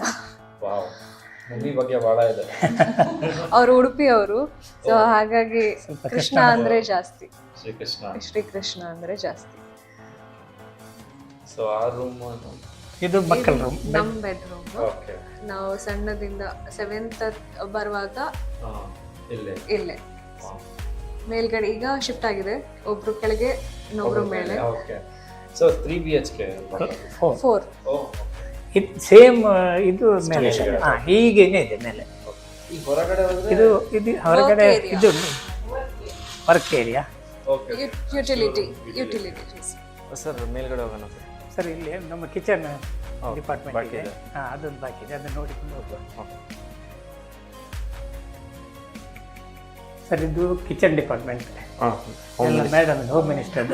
ಬಗ್ಗೆ ಬಹಳ ಇದೆ. ಅವರು ಉಡುಪಿ ಅವರು, ಸೊ ಹಾಗಾಗಿ ಕೃಷ್ಣ ಅಂದ್ರೆ ಜಾಸ್ತಿ, ಶ್ರೀಕೃಷ್ಣ ಅಂದ್ರೆ ಜಾಸ್ತಿ. ಸೊ ಆ ರೂಮ್ ಇದು ಮಕ್ಕಳ ರೂಮ್, ನಮ್ ಬೆಡ್ರೂಮ್. ನಾವು ಸಣ್ಣದಿಂದ 7th ಬರುವಾಗ ಇಲ್ಲೇ ಮೇಲ್ಗಡೆ. ಈಗ ಶಿಫ್ಟ್ ಆಗಿದೆ, ಒಬ್ರು ಕೆಳಗೆ ಇನ್ನೊಬ್ರು ಮೇಲೆ. So 3 BHK 4. ಸೇಮ್ ಇದು ಮೇಲೆ ಹೀಗೇನೆ ಇದೆ ಮೇಲೆ. ಇದು ಹೊರಗಡೆ ಇದು ವರ್ಕ್ ಏರಿಯಾ, ಯುಟಿಲಿಟೀಸ್. ಸರ್ ಮೇಲ್ಗಡೆ ಹೋಗೋಣ ಸರ್. ಇಲ್ಲಿ ನಮ್ಮ ಕಿಚನ್ ಡಿಪಾರ್ಟ್ಮೆಂಟ್ ಇದೆ, ಅದೊಂದು ಬಾಕಿ ಇದೆ, ಅದನ್ನು ನೋಡಿಕೊಂಡು ಹೋಗುವ. ಸರ್ ಇದು ಕಿಚನ್ ಡಿಪಾರ್ಟ್ಮೆಂಟ್ ಎಲ್ಲ ಮೇಡಮ್ ಹೋಮ್ ಮಿನಿಸ್ಟರ್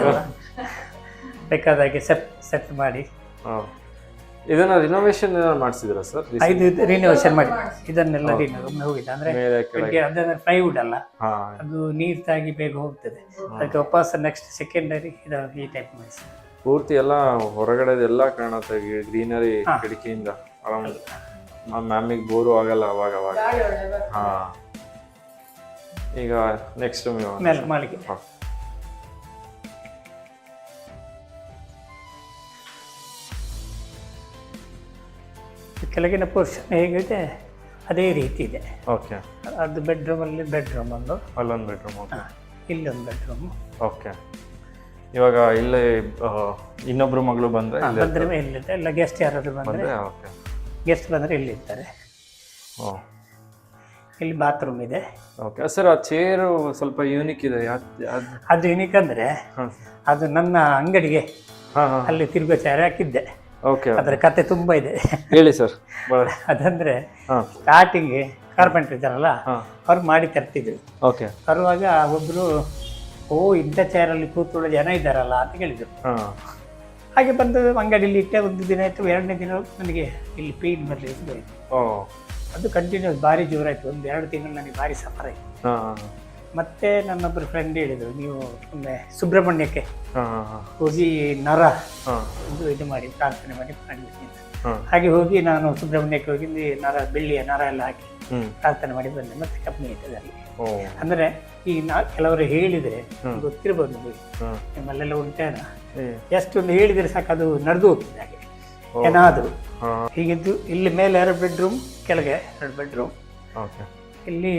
ಬೇಕಾದಾಗೆ ಸೆಟ್ ಮಾಡಿ. ಇದನ್ನ ರಿನೋವೇಷನ್ ಮಾಡಿಸಿದ್ರ ಸರ್? ಇದು ರಿನೋವೇಷನ್ ಮಾಡಿ ಇದನ್ನೆಲ್ಲ ಹೋಗಿದೆ. ಅಂದ್ರೆ ಅದನ್ನ ಪ್ಲೈವುಡ್ ಅಲ್ಲ, ಅದು ನೀರ್ ತಾಗಿ ಬೇಗ ಹೋಗ್ತದೆ. ಅದಕ್ಕೆ ವಾಪಸ್ ನೆಕ್ಸ್ಟ್ ಸೆಕೆಂಡರಿ ಈ ಟೈಪ್ ಮಾಡಿಸಿ. ಪೂರ್ತಿ ಎಲ್ಲ ಹೊರಗಡೆ ಎಲ್ಲ ಕಾಣುತ್ತೆ, ಗ್ರೀನರಿ ಕಿಟಕಿಯಿಂದ. ಮ್ಯಾಮಿಗೆ ಬೋರು ಆಗಲ್ಲ ಅವಾಗ. ಈಗ ನೆಕ್ಸ್ಟ್ ಮಾಳಿಗೆ. ಕೆಳಗಿನ ಪೋರ್ಷನ್ ಹೇಗಿದೆ ಅದೇ ರೀತಿ ಇದೆ. ಓಕೆ. ಅದು ಬೆಡ್ರೂಮಲ್ಲಿ ಅಲ್ಲೊಂದು ಬೆಡ್ರೂಮ್, ಇಲ್ಲೊಂದು ಬೆಡ್ರೂಮ್. ಓಕೆ. ಇವಾಗ ಇಲ್ಲೇ ಇನ್ನೊಬ್ರು ಮಗಳು ಬಂದ್ರೆ ಇಲ್ಲಿದೆ. ಎಲ್ಲ ಗೆಸ್ಟ್ ಯಾರಾದ್ರು ಬಂದ್ರೆ ಗೆಸ್ಟ್ ಬಂದ್ರೆ ಇಲ್ಲಿರ್ತಾರೆ. ಓ ಇಲ್ಲಿ ಬಾತ್ರೂಮ್ ಇದೆ. ಓಕೆ ಸರ್, ಆ ಚೇರು ಸ್ವಲ್ಪ ಯೂನಿಕ್ ಇದೆ. ಅದು ಏನಕ್ಕಂದ್ರೆ ಅದು ನನ್ನ ಅಂಗಡಿಗೆ ಅಲ್ಲಿ ತಿರುಗೋ ಚೇರ್ ಹಾಕಿದ್ದೆ. ಓಕೆ, ಅದರ ಕತೆ ತುಂಬಾ ಇದೆ. ಹೇಳಿ ಸರ್. ಅದಂದ್ರೆ ಸ್ಟಾರ್ಟಿಂಗ್ ಕಾರ್ಪೆಂಟರ್ ಇದ್ದಾರಲ್ಲ ಅವ್ರು ಮಾಡಿ ತರ್ತಿದ್ರು. ಓಕೆ, ತರುವಾಗ ಒಬ್ರು ಇಂಥ ಚೇರಲ್ಲಿ ಕೂತ್ಕೊಳ್ಳೋ ಜನ ಇದ್ದಾರಲ್ಲ ಅಂತ ಕೇಳಿದ್ರು. ಹಾಗೆ ಬಂದು ಅಂಗಡಿಯಲ್ಲಿ ಇಟ್ಟೆ. ಒಂದು ದಿನ ಆಯ್ತು, 2ನೇ ದಿನ ನನಗೆ ಇಲ್ಲಿ ಪೇಯ್ನ್ ಬರಲಿಕ್ಕೆ ಹೋಯ್ತು. ಅದು ಕಂಟಿನ್ಯೂಸ್ ಭಾರಿ ಜೋರಾಯ್ತು. 1-2 ತಿಂಗಳು ನನಗೆ ಭಾರಿ ಸಫರ್ ಆಯ್ತು. ಮತ್ತೆ ನನ್ನೊಬ್ಬರು ಫ್ರೆಂಡ್ ಹೇಳಿದ್ರು, ನೀವು ಒಮ್ಮೆ ಸುಬ್ರಹ್ಮಣ್ಯಕ್ಕೆ ಹೋಗಿ ನರ ಇದು ಮಾಡಿ ಪ್ರಾರ್ಥನೆ ಮಾಡಿ ಮಾಡಿಬಿಟ್ಟು. ಹಾಗೆ ಹೋಗಿ ನಾನು ಸುಬ್ರಹ್ಮಣ್ಯಕ್ಕೆ ಹೋಗಿ ಬೆಳ್ಳಿಯ ನರ ಎಲ್ಲ ಹಾಕಿ ಪ್ರಾರ್ಥನೆ ಮಾಡಿ ಬಂದೆ. ಮತ್ತೆ ಕಮ್ಮಿ ಆಯ್ತದೆ ಅಲ್ಲಿ. ಅಂದ್ರೆ ಈ ಕೆಲವರು ಹೇಳಿದ್ರೆ ಗೊತ್ತಿರಬಹುದು ನಿಮ್ಮಲ್ಲೆಲ್ಲ ಉಂಟೇನ, ಎಷ್ಟು ಒಂದು ಹೇಳಿದ್ರೆ ಸಾಕು ಅದು ನಡೆದು ಹೋಗ್ತದೆ. ಹಾಗೆ ಏನಾದ್ರು ಹೀಗಿದ್ದು ಇಲ್ಲಿ ಮೇಲೆ 2 ಬೆಡ್ರೂಮ್, ಕೆಳಗೆ 2 ಬೆಡ್ರೂಮ್. ಇಲ್ಲಿ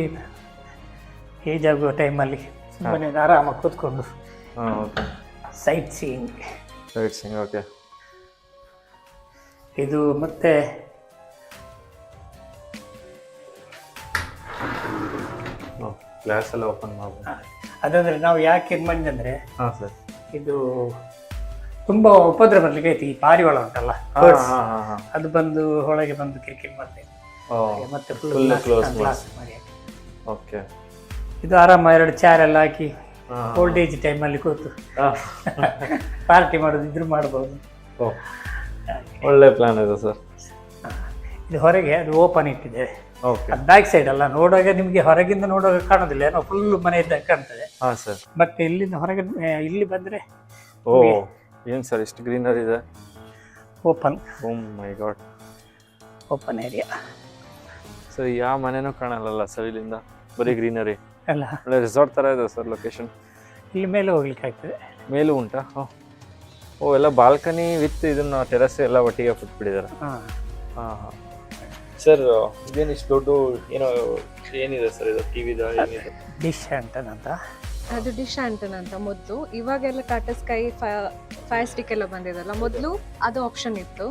ಏಜ್ ಆಗುವ ಟೈಮಲ್ಲಿ ಸುಮ್ಮನೆ ಆರಾಮಾಗಿ ಕೂತ್ಕೊಂಡು ಸೈಟ್ ಸೀಯಿಂಗ್. ಓಕೆ, ಇದು ಮತ್ತೆ ಗ್ಲಾಸ್ ಎಲ್ಲ ಓಪನ್ ಮಾಡ್ಬೋದು. ಅದಂದ್ರೆ ನಾವು ಯಾಕೆ ಇದು ಮಾಡಿದಂದ್ರೆ ಇದು ತುಂಬಾ ಉಪದ್ರ ಬರ್ಲಿಕ್ಕೆ ಆಯ್ತು. ಈ ಪಾರಿವಾಳ ಉಂಟಲ್ಲ, ಅದು ಬಂದು ಒಳಗೆ ಬಂದು ಕ್ರಿಕೆಟ್ ಮಾಡ್ತೇವೆ. ಮತ್ತೆ ಫುಲ್ ಗ್ಲಾಸ್ ಮಾಡಿ. ಓಕೆ, ಇದು ಆರಾಮ 2 ಚೇರ್ ಎಲ್ಲ ಹಾಕಿ ಓಲ್ಡ್ ಏಜ್ ಟೈಮಲ್ಲಿ ಕೂತು ಪಾರ್ಟಿ ಮಾಡೋದಿದ್ರು ಮಾಡ್ಬೋದು. ಒಳ್ಳೆ ಪ್ಲಾನ್ ಇದೆ ಸರ್. ಇದು ಹೊರಗೆ ಅದು ಓಪನ್ ಇಟ್ಟಿದೆ. ಬ್ಯಾಕ್ ಸೈಡ್ ಅಲ್ಲ, ನೋಡುವಾಗ ನಿಮ್ಗೆ ಹೊರಗಿಂದ ನೋಡುವಾಗ ಕಾಣೋದಿಲ್ಲ, ಏನೋ ಫುಲ್ ಮನೆ ಇದ್ದಾಗ ಕಾಣ್ತದೆ. ಬಟ್ ಇಲ್ಲಿಂದ ಹೊರಗೆ ಇಲ್ಲಿ ಬಂದ್ರೆ ಏನ್ ಸರ್ ಇಷ್ಟು ಗ್ರೀನರಿ ಇದೆ. ಓಪನ್, ಓ ಮೈ ಗಾಡ್, ಓಪನ್ ಏರಿಯಾ. ಸರ್ ಯಾವ ಮನೆನೂ ಕಾಣಲ್ಲ ಸರ್ ಇಲ್ಲಿಂದ, ಬರೀ ಗ್ರೀನರಿ ಅಲ್ಲ. ಒಳ್ಳೆ ರೆಸಾರ್ಟ್ ತರ ಇದೆ ಸರ್ ಲೊಕೇಶನ್. ಇಲ್ಲಿ ಮೇಲೆ ಹೋಗ್ಲಿಕ್ಕೆ ಆಗ್ತದೆ. ಮೇಲೂ ಉಂಟಾ? ಎಲ್ಲ ಬಾಲ್ಕನಿ ವಿತ್ ಇದನ್ನ ಟೆರಸ್ ಎಲ್ಲ ಒಟ್ಟಿಗೆ ಬಿಟ್ಬಿಟ್ಟಿದ್ದಾರೆ. ಸರ್ ಇದೇನು ಇಷ್ಟು ದೊಡ್ಡ ಏನೋ ಏನಿದೆ ಸರ್ ಇದು ಟಿವಿದ ಏನಿದೆ? ಡಿಶ್ ಆಂಟನ್ ಅಂತ. ಅದು ಡಿಶ್ ಆಂಟನ್ ಅಂತ ಮೊದಲು. ಇವಾಗೆಲ್ಲ ಟಾಟಾ ಸ್ಕೈ ಫೈರ್ ಸ್ಟಿಕ್ ಎಲ್ಲ ಬಂದಿದಲ್ಲ, ಮೊದಲು ಅದು ಆಪ್ಷನ್ ಇತ್ತು.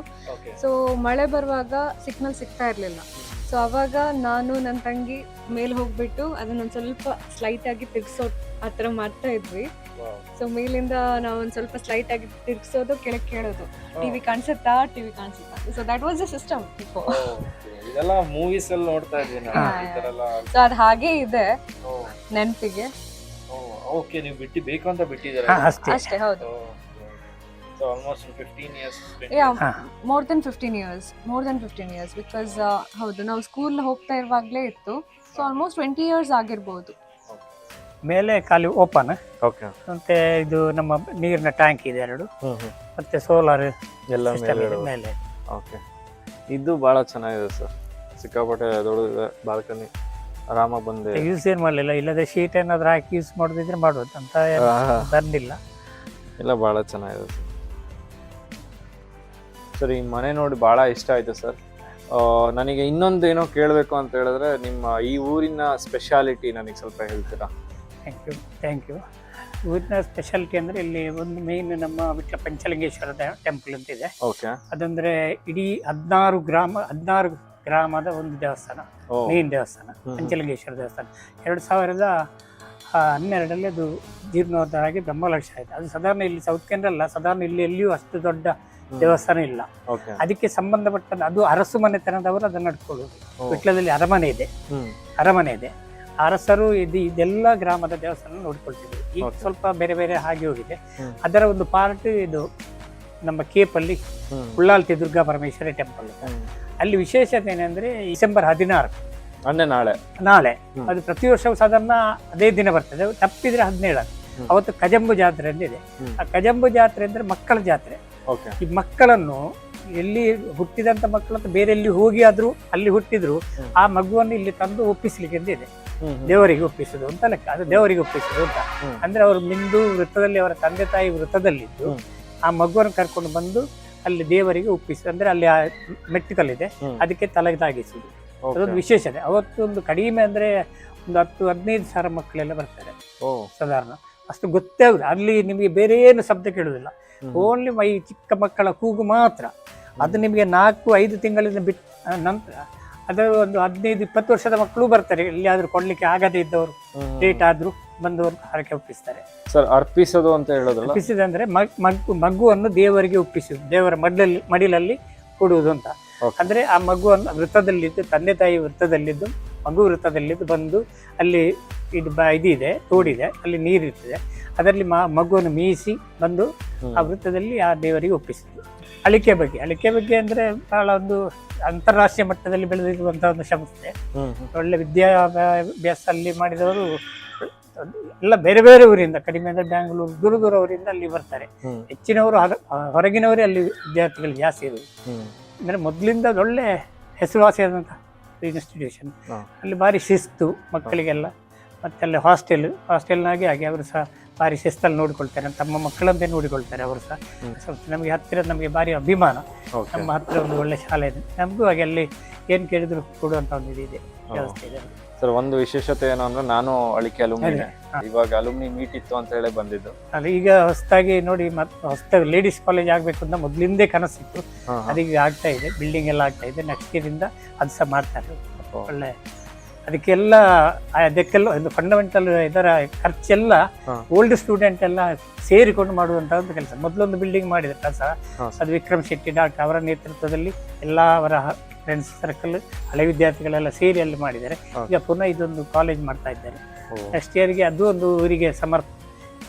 ಸೊ ಮಳೆ ಬರುವಾಗ ಸಿಗ್ನಲ್ ಸಿಗ್ತಾ ಇರಲಿಲ್ಲ. ಸೊ ಅವಾಗ ನಾನು ನನ್ನ ತಂಗಿ ಮೇಲೆ ಹೋಗ್ಬಿಟ್ಟು ಅದನ್ನೊಂದು ಸ್ವಲ್ಪ ಸ್ಲೈಟ್ ಆಗಿ ತಿರ್ಗಿಸೋ ಆ ಥರ ಮಾಡ್ತಾ ಇದ್ವಿ. ಸೊ ಮೇಲಿಂದ ನಾವು ಒಂದು ಸ್ವಲ್ಪ ಸ್ಲೈಟ್ ಆಗಿ ತಿರ್ಗಿಸೋದು, ಕೆಳಗೆ ಕೇಳೋದು, ಟಿವಿ ಕಾಣಿಸುತ್ತಾ. So that was the system before. ಇದೆಲ್ಲ ಮೂವೀಸ್ ಅಲ್ಲಿ ನೋಡ್ತಾ ಇದ್ದೀನಿ. ಸೊ ಅದು ಹಾಗೆ ಇದೆ ನೆನಪಿಗೆ. ಓಕೆ, ನೀವು ಬೇಕು ಅಂತ ಬಿಟ್ಟಿದ್ದೀರಾ? ಅಷ್ಟೇ, ಹೌದು. So almost 15 years. More than 15 years because ಹೌದು, ನಾವು ಸ್ಕೂಲ್ ಹೋಗ್ತಾ ಇರುವಾಗಲೇ ಇತ್ತು. ಸೊ ಆಲ್ಮೋಸ್ಟ್ 20 years ಆಗಿರ್ಬೋದು. ಮೇಲೆ ಖಾಲಿ ಓಪನ್. ಓಕೆ, ಮತ್ತೆ ಇದು ನಮ್ಮ ನೀರಿನ ಟ್ಯಾಂಕ್ ಇದೆ 2, ಮತ್ತೆ ಸೋಲಾರ್ ಎಲ್ಲ ಮೇಲೆ. ಓಕೆ, ಇದು ಬಹಳ ಚೆನ್ನಾಗಿದೆ ಸರ್. ಸಿಕ್ಕಾಪಟ್ಟೆ ದೊಡ್ಡದಿದೆ ಬಾಲ್ಕನಿ. ಆರಾಮಾಗಿ ಬಂದೆ ಯೂಸ್ ಏನು ಮಾಡಲಿಲ್ಲ. ಇಲ್ಲದೆ ಶೀಟ್ ಏನಾದ್ರು ಹಾಕಿ ಯೂಸ್ ಮಾಡೋದಿದ್ರೆ ಮಾಡ್ಬೋದು ಅಂತ ಬಂದಿಲ್ಲ. ಎಲ್ಲ ಬಹಳ ಚೆನ್ನಾಗಿದೆ ಸರ್. ಸರ್ ಈ ಮನೆ ನೋಡಿ ಭಾಳ ಇಷ್ಟ ಆಯಿತು ಸರ್. ನನಗೆ ಇನ್ನೊಂದು ಏನೋ ಕೇಳಬೇಕು ಅಂತ ಹೇಳಿದ್ರೆ, ನಿಮ್ಮ ಈ ಊರಿನ ಸ್ಪೆಷಾಲಿಟಿ ನನಗೆ ಸ್ವಲ್ಪ ಹೇಳ್ತೀರಾ? Thank you. ಊರಿನ ಸ್ಪೆಷಾಲಿಟಿ ಅಂದರೆ ಇಲ್ಲಿ ಒಂದು ಮೇನ್ ನಮ್ಮ ವಿಟ್ಲ ಪಂಚಲಿಂಗೇಶ್ವರದ ಟೆಂಪಲ್ ಅಂತ ಇದೆ. ಓಕೆ, ಅದಂದರೆ ಇಡೀ 16 ಗ್ರಾಮದ ಒಂದು ದೇವಸ್ಥಾನ, ಮೇನ್ ದೇವಸ್ಥಾನ ಪಂಚಲಿಂಗೇಶ್ವರ ದೇವಸ್ಥಾನ. 2012 ಅದು ಜೀರ್ಣೋದ್ಧಾರ ಆಗಿ ಬ್ರಹ್ಮಲಕ್ಷ ಆಯಿತು. ಅದು ಸಾಧಾರಣ ಇಲ್ಲಿ ಸೌತ್ ಕೆನರಾ ಅಲ್ಲ, ಸಾಧಾರಣ ಇಲ್ಲಿ ಎಲ್ಲಿಯೂ ಅಷ್ಟು ದೊಡ್ಡ ದೇವಸ್ಥಾನ ಇಲ್ಲ. ಅದಕ್ಕೆ ಸಂಬಂಧಪಟ್ಟ ಅದು ಅರಸು ಮನೆತನದವರು ಅದನ್ನು ನಡ್ಕೊಳ್ಳೋದು. ವಿಟ್ಲದಲ್ಲಿ ಅರಮನೆ ಇದೆ. ಅರಸರು ಇದೆಲ್ಲ ಗ್ರಾಮದ ದೇವಸ್ಥಾನ ನೋಡ್ಕೊಳ್ತಿದ್ರು. ಈಗ ಸ್ವಲ್ಪ ಬೇರೆ ಬೇರೆ ಹಾಗೆ ಹೋಗಿದೆ. ಅದರ ಒಂದು ಪಾರ್ಟ್ ಇದು ನಮ್ಮ ಕೇಪಲ್ಲಿ ಉಳ್ಳಾಲ್ತಿ ದುರ್ಗಾ ಪರಮೇಶ್ವರಿ ಟೆಂಪಲ್. ಅಲ್ಲಿ ವಿಶೇಷತೆ ಏನಂದ್ರೆ ಡಿಸೆಂಬರ್ 16 ಅಂದ್ರೆ ನಾಳೆ ಅದು ಪ್ರತಿ ವರ್ಷವೂ ಸಾಧಾರಣ ಅದೇ ದಿನ ಬರ್ತದೆ. ತಪ್ಪಿದ್ರೆ 17 ಅವತ್ತು ಕಜಂಬು ಜಾತ್ರೆ ಅಂದಿದೆ. ಆ ಕಜಂಬು ಜಾತ್ರೆ ಅಂದ್ರೆ ಮಕ್ಕಳ ಜಾತ್ರೆ. ಈ ಮಕ್ಕಳನ್ನು ಎಲ್ಲಿ ಹುಟ್ಟಿದಂತ ಮಕ್ಕಳಂತ ಬೇರೆ ಎಲ್ಲಿ ಹೋಗಿ ಆದ್ರೂ ಅಲ್ಲಿ ಹುಟ್ಟಿದ್ರು ಆ ಮಗುವನ್ನು ಇಲ್ಲಿ ತಂದು ಒಪ್ಪಿಸ್ಲಿಕ್ಕೆ ಇದೆ. ದೇವರಿಗೆ ಒಪ್ಪಿಸುದು ಅಂತ ಲೆಕ್ಕ. ಅದು ದೇವರಿಗೆ ಒಪ್ಪಿಸುದು ಅಂತ ಅಂದ್ರೆ ಅವರು ಮಿಂದು ವೃತ್ತದಲ್ಲಿ, ಅವರ ತಂದೆ ತಾಯಿ ವೃತ್ತದಲ್ಲಿದ್ದು ಆ ಮಗುವನ್ನು ಕರ್ಕೊಂಡು ಬಂದು ಅಲ್ಲಿ ದೇವರಿಗೆ ಒಪ್ಪಿಸುದು. ಅಂದ್ರೆ ಅಲ್ಲಿ ಆ ಮೆಟ್ಟಿಕಲ್ಲಿದೆ, ಅದಕ್ಕೆ ತಲೆಗೆ ತಾಗಿಸುದು. ಅದೊಂದು ವಿಶೇಷತೆ. ಅವತ್ತು ಒಂದು ಕಡಿಮೆ ಅಂದ್ರೆ ಒಂದು 10-15 ಸಾವಿರ ಮಕ್ಕಳೆಲ್ಲ ಬರ್ತಾರೆ ಸಾಧಾರಣ. ಅಷ್ಟು ಗೊತ್ತೇ ಆಗುದು. ಅಲ್ಲಿ ನಿಮಗೆ ಬೇರೆ ಏನು ಶಬ್ದ ಕೇಳುವುದಿಲ್ಲ, ಓನ್ಲಿ ಚಿಕ್ಕ ಮಕ್ಕಳ ಕೂಗು ಮಾತ್ರ. ಅದು ನಿಮಗೆ 4-5 ತಿಂಗಳಿಂದ ನಂತರ ಅದು ಒಂದು 15-20 ವರ್ಷದ ಮಕ್ಕಳು ಬರ್ತಾರೆ, ಎಲ್ಲಿಯಾದ್ರೂ ಕೊಡ್ಲಿಕ್ಕೆ ಆಗದೇ ಇದ್ದವರು, ಲೇಟ್ ಆದ್ರೂ ಬಂದವರು ಹರಕೆ ಒಪ್ಪಿಸ್ತಾರೆ. ಸರ್ ಅರ್ಪಿಸೋದು ಅಂತ ಹೇಳೋದಲ್ಲ, ಒಪ್ಪಿಸಿದಂದ್ರೆ ಮಗುವನ್ನು ದೇವರಿಗೆ ಒಪ್ಪಿಸುದು, ದೇವರ ಮಡಿಲಲ್ಲಿ ಕೊಡುವುದು ಅಂತ. ಅಂದ್ರೆ ಆ ಮಗುವನ್ನು ವೃತ್ತದಲ್ಲಿದ್ದು, ತಂದೆ ತಾಯಿ ವೃತ್ತದಲ್ಲಿದ್ದು, ಮಗು ವೃತ್ತದಲ್ಲಿದ್ದು ಬಂದು ಅಲ್ಲಿ ಇದಿದೆ, ತೋಡಿದೆ, ಅಲ್ಲಿ ನೀರಿರ್ತದೆ, ಅದರಲ್ಲಿ ಮಗುವನ್ನು ಮೀಸಿ ಬಂದು ಆ ವೃತ್ತದಲ್ಲಿ ಆ ದೇವರಿಗೆ ಒಪ್ಪಿಸುದು. ಅಳಿಕೆ ಬಗ್ಗೆ ಅಂದ್ರೆ ಬಹಳ ಒಂದು ಅಂತಾರಾಷ್ಟ್ರೀಯ ಮಟ್ಟದಲ್ಲಿ ಬೆಳೆದಿರುವಂತಹ ಒಂದು ಸಂಸ್ಥೆ. ಒಳ್ಳೆ ವಿದ್ಯಾಭ್ಯಾಸ ಅಲ್ಲಿ ಮಾಡಿದವರು ಎಲ್ಲ ಬೇರೆ ಬೇರೆ ಊರಿಂದ, ಕಡಿಮೆ ಅಂದ್ರೆ ಬ್ಯಾಂಗ್ಳೂರು, ದೂರ ಊರಿಂದ ಅಲ್ಲಿ ಬರ್ತಾರೆ. ಹೆಚ್ಚಿನವರು ಹೊರಗಿನವರೇ ಅಲ್ಲಿ ವಿದ್ಯಾರ್ಥಿಗಳು ಜಾಸ್ತಿ ಇರುವುದು. ಅಂದ್ರೆ ಮೊದಲಿಂದ ಒಳ್ಳೆ ಹೆಸರುವಾಸಿಯಾದಂತಹ ಇನ್ಸ್ಟಿಟ್ಯೂಷನ್. ಅಲ್ಲಿ ಭಾರಿ ಶಿಸ್ತು ಮಕ್ಕಳಿಗೆಲ್ಲ, ಮತ್ತೆ ಅಲ್ಲಿ ಹಾಸ್ಟೆಲ್ನಾಗೆ ಹಾಗೆ ಅವರು ಸಹ ಭಾರಿ ಶಿಸ್ತಲ್ಲಿ ನೋಡಿಕೊಳ್ತಾರೆ, ತಮ್ಮ ಮಕ್ಕಳಂತೆ ನೋಡಿಕೊಳ್ತಾರೆ ಅವರು ಸಹ. ಸ್ವಲ್ಪ ನಮಗೆ ಹತ್ತಿರ, ನಮಗೆ ಭಾರಿ ಅಭಿಮಾನ, ನಮ್ಮ ಹತ್ತಿರ ಒಂದು ಒಳ್ಳೆ ಶಾಲೆ ಇದೆ, ನಮಗೂ ಹಾಗೆ ಅಲ್ಲಿ ಏನು ಕೇಳಿದ್ರು ಕೊಡುವಂತ ಒಂದು ಇದಿದೆ, ವ್ಯವಸ್ಥೆ ಇದೆ. ಸರ್ ಒಂದು ವಿಶೇಷತೆ ಏನು ಅಂದ್ರೆ, ನಾನು ಅಳಿಕೆ ಅಲುಮಿನಿ, ಇವಾಗ ಅಲುಮಿನಿ ಮೀಟ್ ಇತ್ತು ಅಂತ ಹೇಳಿ ಬಂದಿದ್ದು. ಅದು ಈಗ ಹೊಸದಾಗಿ ನೋಡಿ, ಹೊಸದಾಗಿ ಲೇಡೀಸ್ ಕಾಲೇಜ್ ಆಗ್ಬೇಕು ಅಂತ ಮೊದಲಿಂದೇ ಕನಸಿತ್ತು, ಅದೀಗ ಆಗ್ತಾ ಇದೆ, ಬಿಲ್ಡಿಂಗ್ ಎಲ್ಲ ಆಗ್ತಾ ಇದೆ. ನೆಕ್ಸ್ಟ್ ಇಯರಿಂದ ಅದು ಸಹ ಮಾಡ್ತಾರೆ. ಒಳ್ಳೆ ಅದಕ್ಕೆಲ್ಲ ಒಂದು ಫಂಡಮೆಂಟಲ್ ಇದರ ಖರ್ಚೆಲ್ಲ ಓಲ್ಡ್ ಸ್ಟೂಡೆಂಟ್ ಎಲ್ಲ ಸೇರಿಕೊಂಡು ಮಾಡುವಂತ ಒಂದು ಕೆಲಸ. ಮೊದಲೊಂದು ಬಿಲ್ಡಿಂಗ್ ಮಾಡಿದ ಕೆಲಸ, ಅದು ವಿಕ್ರಮ್ ಶೆಟ್ಟಿ ಡಾಕ್ಟರ್ ಅವರ ನೇತೃತ್ವದಲ್ಲಿ ಎಲ್ಲ ಅವರ ಫ್ರೆಂಡ್ಸ್ ಸರ್ಕಲ್, ಹಳೆ ವಿದ್ಯಾರ್ಥಿಗಳೆಲ್ಲ ಸೇರಿ ಅಲ್ಲಿ ಮಾಡಿದ್ದಾರೆ. ಈಗ ಪುನಃ ಇದೊಂದು ಕಾಲೇಜ್ ಮಾಡ್ತಾ ಇದ್ದಾರೆ. ನೆಕ್ಸ್ಟ್ ಇಯರ್ಗೆ ಅದು ಒಂದು ಊರಿಗೆ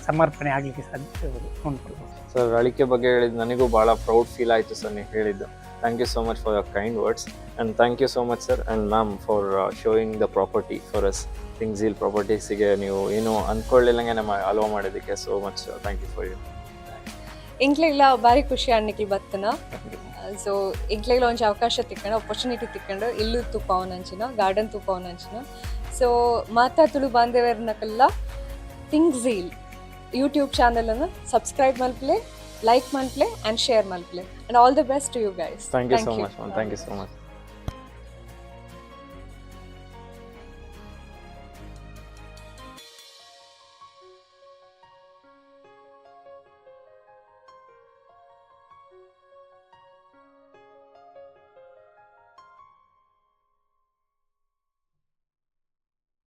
ಸಮರ್ಪಣೆ ಆಗ್ಲಿಕ್ಕೆ ಸಾಧ್ಯ ಉಂಟು. ಸರ್ ಅಳಿಕೆ ಬಗ್ಗೆ ಹೇಳಿದ್ದು ನನಗೂ ಬಹಳ ಪ್ರೌಡ್ ಫೀಲ್ ಆಯಿತು ಸರ್ ನೀವು ಹೇಳಿದ್ದು. Thank you so much for your kind words, and thank you so much sir and ma'am for showing the property for us. Thingzil Properties ಗೆ ನೀವು ಏನು ಅನ್ಕೊಳ್ಳಿಲ್ಲಂಗೆ ನಮ್ಮ ಅಲೋ ಮಾಡಿದ್ದಕ್ಕೆ so much thank you for you. ಇಂಕ್ಲೆಗ್ಲ ಭಾರಿ ಖುಷಿ ಅನ್ನಿಕ್ಲಿ ಬತ್ತನ. So ಇಂಕ್ಲೆಗ್ಲ ಒಂಚ ಅವಕಾಶ ತಿಕ್ಕಂಡು, opportunity ತಿಕ್ಕಂಡು ಇಲ್ಲು ತೂಪವನಂಚಿನ garden ತೂಪವನಂಚಿನ. So ಮಾತಾ Tulu ಬಾಂಧವ್ಯರನ್ನಕ್ಕೆಲ್ಲ ಥಿಂಗ್ಝೀಲ್ YouTube ಚಾನಲನ್ನು subscribe ಮಲ್ಪಲೆ, like, and share, and all the best to you guys. Thank you so much, man. Thank you so much.